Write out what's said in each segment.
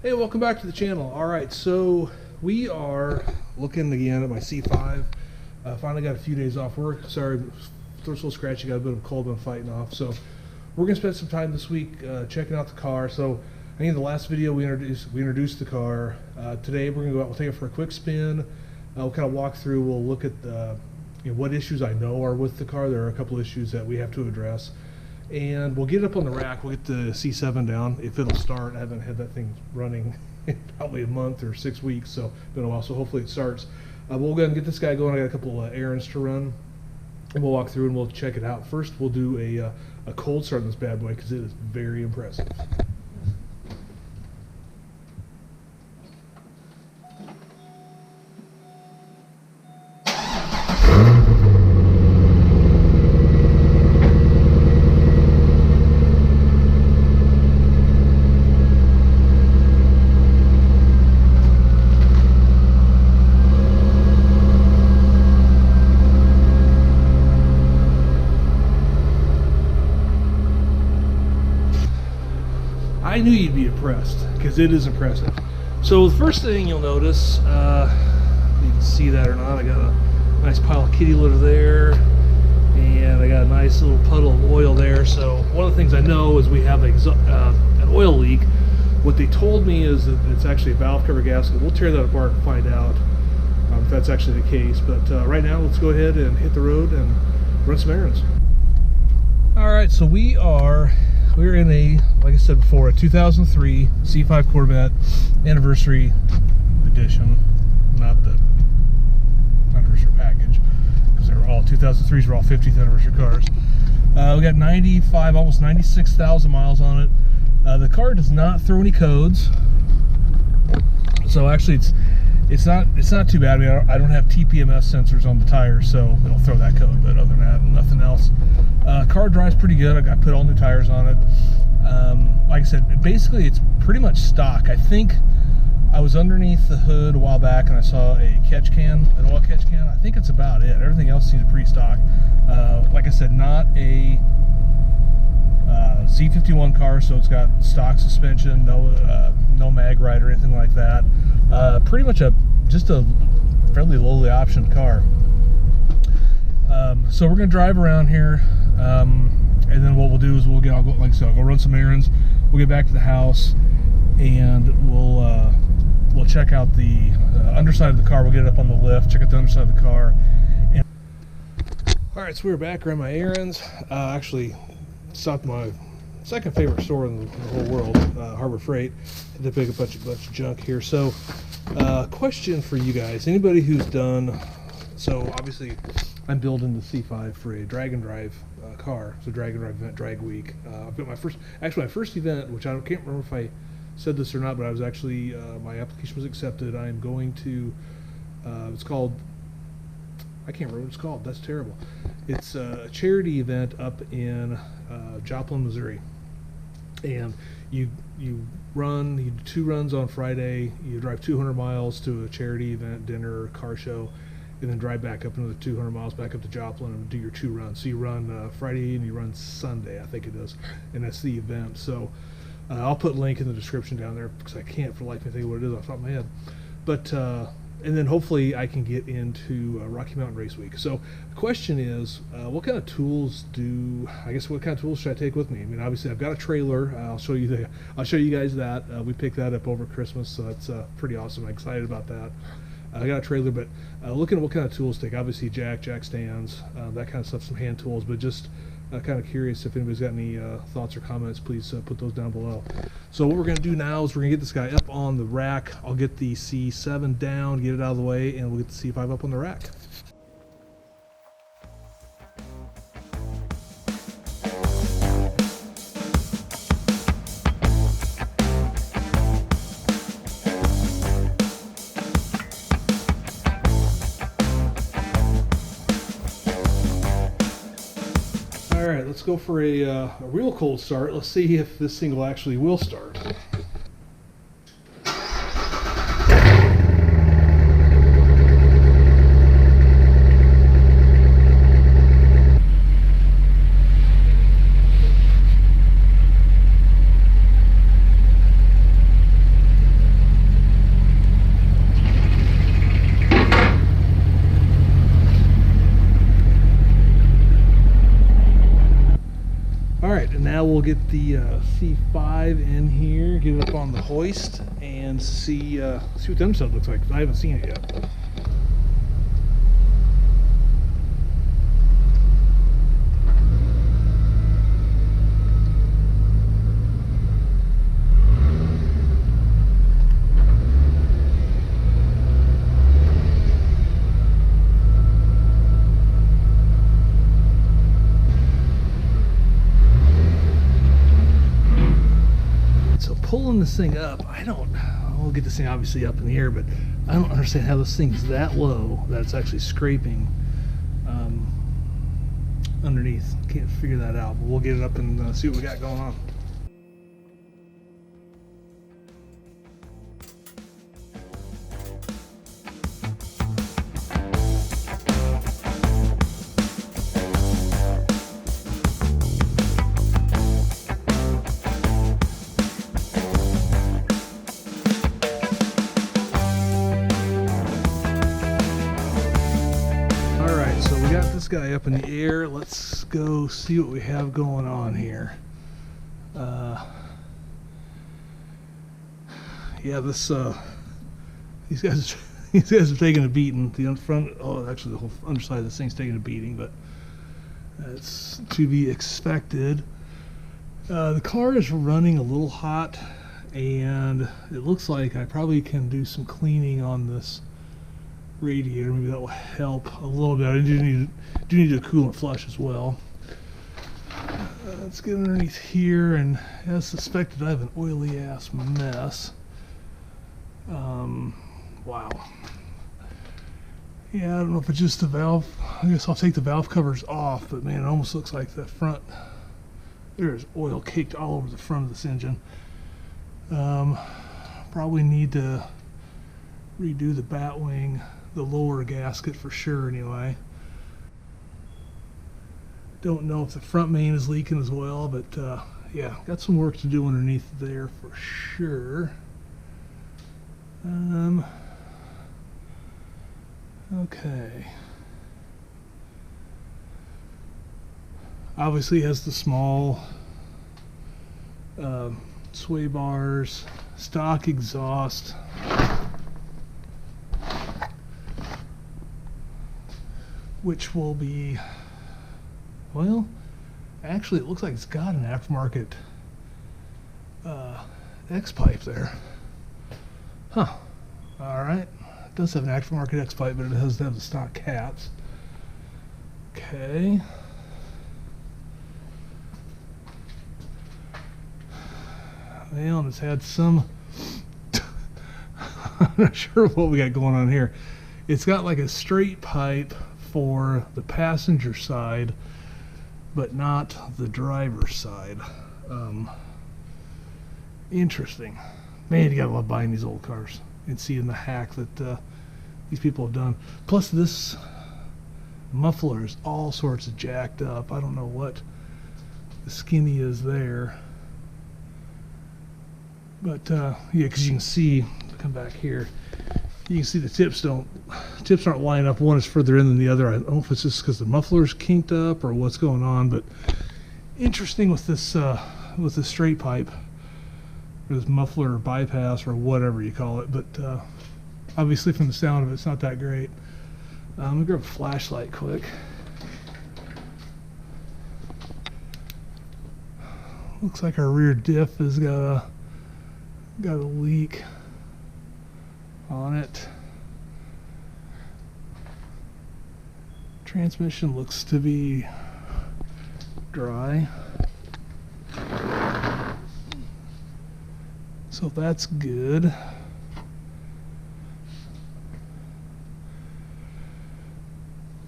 Hey, welcome back to the channel. Alright, so we are looking again at my C5. Finally got a few days off work. Sorry, throat's a little scratchy, got a bit of a cold been fighting off. So we're going to spend some time this week checking out the car. So I think in the last video we introduced the car. Today we're going to go out, we'll take it for a quick spin. We'll kind of walk through, we'll look at what issues I know are with the car. There are a couple issues that we have to address. And we'll get it up on the rack. We'll get the C7 down if it'll start. I haven't had that thing running in probably a month or 6 weeks, so been a while. So hopefully it starts. We'll go ahead and get this guy going. I got a couple errands to run, and we'll walk through and we'll check it out. First, we'll do a cold start on this bad boy because it is very impressive. I knew you'd be impressed because it is impressive. So the first thing you'll notice, you can see that or not, I got a nice pile of kitty litter there, and I got a nice little puddle of oil there. So one of the things I know is we have an oil leak. What they told me is that it's actually a valve cover gasket. We'll tear that apart and find out if that's actually the case. But right now, let's go ahead and hit the road and run some errands. All right, so we're in a, like I said before, a 2003 C5 Corvette anniversary edition, not the anniversary package, because they were all 2003s, were all 50th anniversary cars. We got 95, almost 96,000 miles on it. The car does not throw any codes, so actually it's not too bad. I mean, I don't have TPMS sensors on the tires, so it'll throw that code, but other than that, nothing else. Car drives pretty good. I put all new tires on it. Like I said, basically it's pretty much stock. I think I was underneath the hood a while back and I saw a catch can, an oil catch can. I think that's about it. Everything else seems pretty stock. Like I said, not a Z51 car, so it's got stock suspension, no mag ride or anything like that. Pretty much just a fairly lowly optioned car. So we're gonna drive around here, and then what we'll do is I'll go run some errands. We'll get back to the house, and we'll check out the underside of the car. We'll get it up on the lift, check out the underside of the car. And all right, so we're back, ran my errands. Actually stopped my second favorite store in the whole world, Harbor Freight. Had to pick a bunch of junk here. So question for you guys, anybody who's done, so obviously I'm building the C5 for a drag and drive car. So drag and drive event, drag week. I've got my first event, which I can't remember if I said this or not, but I was actually, my application was accepted. I am going to, it's called, I can't remember what it's called. That's terrible. It's a charity event up in Joplin, Missouri. And you do 2 runs on Friday. You drive 200 miles to a charity event, dinner, car show, and then drive back up another 200 miles back up to Joplin and do your 2 runs. So you run Friday and you run Sunday, I think it is, and that's the event. So I'll put a link in the description down there because I can't for the life of me think of what it is off the top of my head. But and then hopefully I can get into Rocky Mountain Race Week. So the question is, what kind of tools should I take with me? I mean, obviously I've got a trailer. I'll show you guys that. We picked that up over Christmas, so that's pretty awesome. I'm excited about that. I got a trailer, but looking at what kind of tools to take. Obviously jack stands, that kind of stuff, some hand tools, but just kind of curious if anybody's got any thoughts or comments. Please put those down below. So what we're going to do now is we're going to get this guy up on the rack. I'll get the C7 down, get it out of the way, and we'll get the C5 up on the rack. All right, let's go for a real cold start. Let's see if this thing will start. get the C5 in here, get it up on the hoist, and see what the underside looks like. I haven't seen it yet. Pulling this thing up, we'll get this thing obviously up in the air, but I don't understand how this thing's that low that it's actually scraping underneath. Can't figure that out, but we'll get it up and see what we got going on. This guy up in the air. Let's go see what we have going on here. Yeah, this these guys are taking a beating. The front, actually the whole underside of this thing's taking a beating, but that's to be expected. The car is running a little hot, and it looks like I probably can do some cleaning on this radiator. Maybe that will help a little bit. I do need a coolant flush as well. Let's get underneath here, and as suspected, I have an oily ass mess. Wow. Yeah, I don't know if it's just the valve. I guess I'll take the valve covers off, but man, it almost looks like the front, there's oil caked all over the front of this engine. Probably need to redo the bat wing, the lower gasket for sure anyway. Don't know if the front main is leaking as well, but yeah, got some work to do underneath there for sure. Okay. Obviously has the small sway bars, stock exhaust. Which will be, well, actually it looks like it's got an aftermarket X-pipe there. Huh. Alright. It does have an aftermarket X-pipe, but it doesn't have the stock caps. Okay. Well, it's had some I'm not sure what we got going on here. It's got like a straight pipe for the passenger side, but not the driver's side. Interesting. Man, you gotta love buying these old cars and seeing the hack that these people have done. Plus, this muffler is all sorts of jacked up. I don't know what the skinny is there, but yeah, because you can see. Come back here. You can see the tips aren't lining up. One is further in than the other. I don't know if it's just because the muffler's kinked up or what's going on, but interesting with this straight pipe, or this muffler bypass or whatever you call it. But obviously from the sound of it, it's not that great. I'm gonna grab a flashlight quick. Looks like our rear diff has got a leak on it. Transmission looks to be dry, so that's good.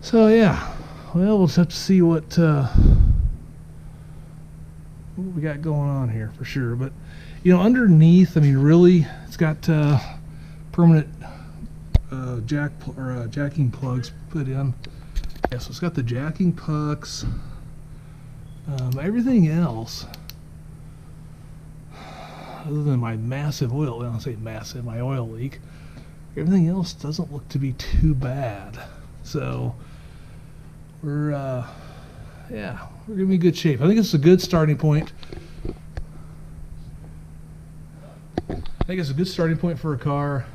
So yeah, well, we'll just have to see what we got going on here for sure. But you know, underneath, I mean, really, it's got permanent jacking plugs put in. Yeah, so it's got the jacking pucks. Everything else, other than my massive oil, I don't say massive, my oil leak, everything else doesn't look to be too bad. So we're yeah, we're gonna be in good shape. I think it's a good starting point I think it's a good starting point for a car.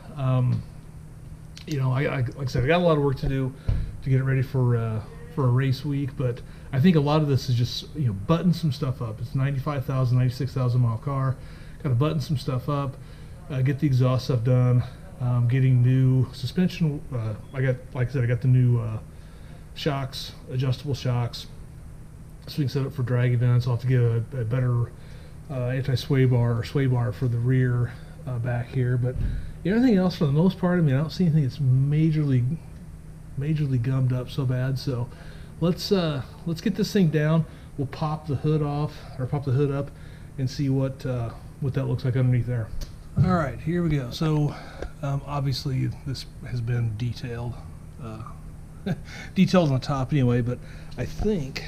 You know, like I said, I got a lot of work to do to get it ready for a race week, but I think a lot of this is just, you know, button some stuff up. It's 95,000, 96,000 mile car. Got to button some stuff up, get the exhaust stuff done, getting new suspension. Like I said, I got the new shocks, adjustable shocks, so we can set up for drag events. I'll have to get a better anti-sway bar or sway bar for the rear back here. But everything else, for the most part, I mean, I don't see anything that's majorly gummed up so bad. So let's get this thing down. We'll pop the hood off, or pop the hood up, and see what that looks like underneath there. All right, here we go. So obviously this has been detailed on the top anyway, but I think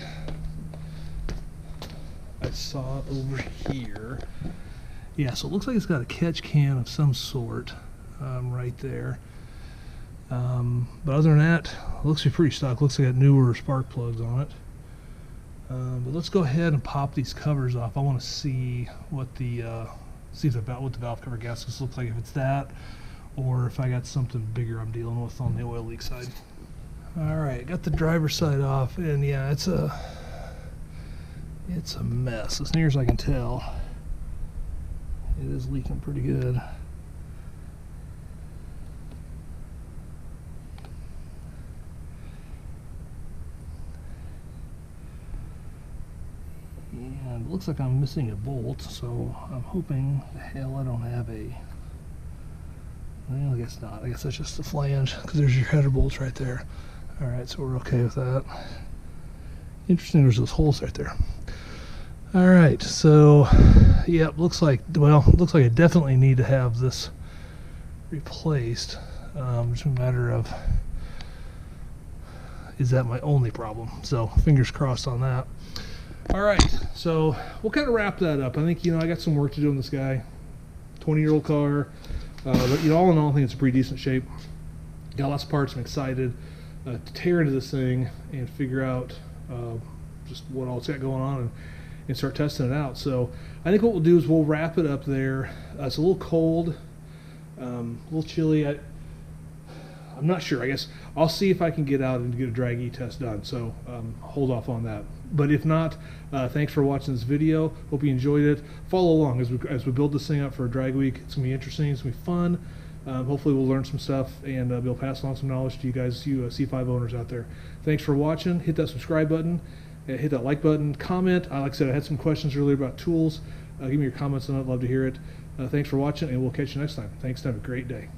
I saw it over here. Yeah, so it looks like it's got a catch can of some sort right there. But other than that, it looks to be pretty stock. Looks like it's got newer spark plugs on it. But let's go ahead and pop these covers off. I want to see what the what the valve cover gaskets looks like, if it's that, or if I got something bigger I'm dealing with on the oil leak side. All right, got the driver's side off, and yeah, it's a mess as near as I can tell. It is leaking pretty good. And it looks like I'm missing a bolt, so I'm hoping the hell I don't have a... Well, I guess not. I guess that's just the flange, because there's your header bolts right there. Alright, so we're okay with that. Interesting, there's those holes right there. Alright, so, yeah, looks like I definitely need to have this replaced. It's a matter of, is that my only problem? So, fingers crossed on that. Alright, so we'll kind of wrap that up. I think, you know, I got some work to do on this guy. 20-year-old car. But, you know, all in all, I think it's a pretty decent shape. Got lots of parts. I'm excited to tear into this thing and figure out just what all it's got going on and start testing it out. So I think what we'll do is we'll wrap it up there. It's a little cold, a little chilly. I'm not sure. I guess I'll see if I can get out and get a drag E-test done. So hold off on that. But if not, thanks for watching this video. Hope you enjoyed it. Follow along as we build this thing up for a drag week. It's gonna be interesting. It's gonna be fun. Hopefully we'll learn some stuff and be able to pass along some knowledge to you guys, you C5 owners out there. Thanks for watching. Hit that subscribe button. Hit that like button. Comment. Like I said, I had some questions earlier about tools. Give me your comments on it. I'd love to hear it. Thanks for watching, and we'll catch you next time. Thanks. Have a great day.